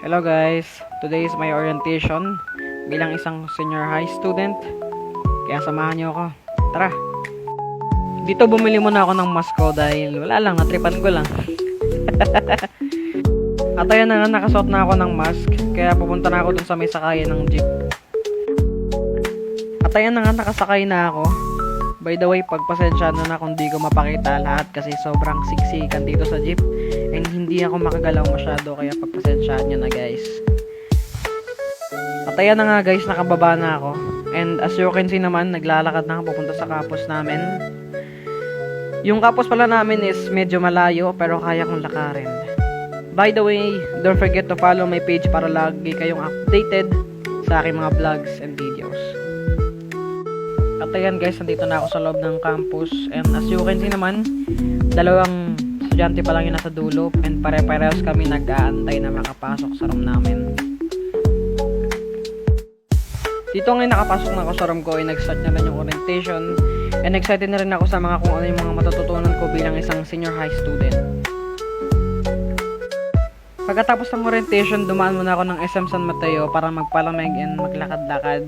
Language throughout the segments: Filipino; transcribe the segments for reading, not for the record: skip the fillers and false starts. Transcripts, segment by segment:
Hello guys, today is my orientation bilang isang senior high student. Kaya samahan niyo ako. Tara! Dito bumili muna ako ng mask ko dahil wala lang, natripan ko lang. At ayan na nga, nakasuot na ako ng mask. Kaya pupunta na ako dun sa may sakayan ng jeep. At ayan na nga, nakasakay na ako. By the way, pagpasensya na kung di ko mapakita lahat kasi sobrang siksikan dito sa jeep. And hindi ako makagalaw masyado kaya pagpasensyaan nyo na guys. At ayan na nga guys, nakababa na ako. And as you can see naman, naglalakad na ako papunta sa campus namin. Yung campus pala namin is medyo malayo pero kaya kong lakarin. By the way, don't forget to follow my page para lagi kayong updated sa aking mga vlogs and videos. At ayan guys, nandito na ako sa loob ng campus. And as you can see naman, dalawang estudyante pa lang yung nasa dulo. And pare-parehas kami nag-aantay na makapasok sa room namin. Dito ngayon nakapasok na ako sa room ko ay nag-start na rin yung orientation. And excited na rin ako sa mga kung ano yung mga matututunan ko bilang isang senior high student. Pagkatapos ng orientation, dumaan muna ako ng SM San Mateo para magpalamig and maglakad-lakad.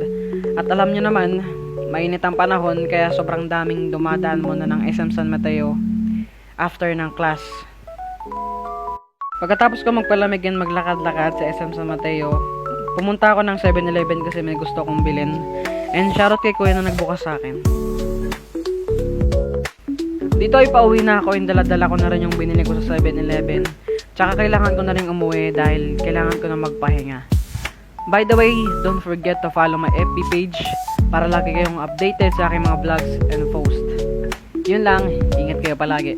At alam nyo naman, mainit ang panahon kaya sobrang daming dumadaan muna ng SM San Mateo after ng class. Pagkatapos ko magpalamig and maglakad-lakad sa SM San Mateo, pumunta ako ng 7-Eleven kasi may gusto kong bilhin. And shoutout kay kuya na nagbukas sa akin. Dito ay pauwi na ako and dala-dala ko na rin yung binili ko sa 7-Eleven. Tsaka kailangan ko na rin umuwi dahil kailangan ko na magpahinga. By the way, don't forget to follow my FB page para lagi kayong updated sa aking mga vlogs and post. Yun lang, ingat kayo palagi.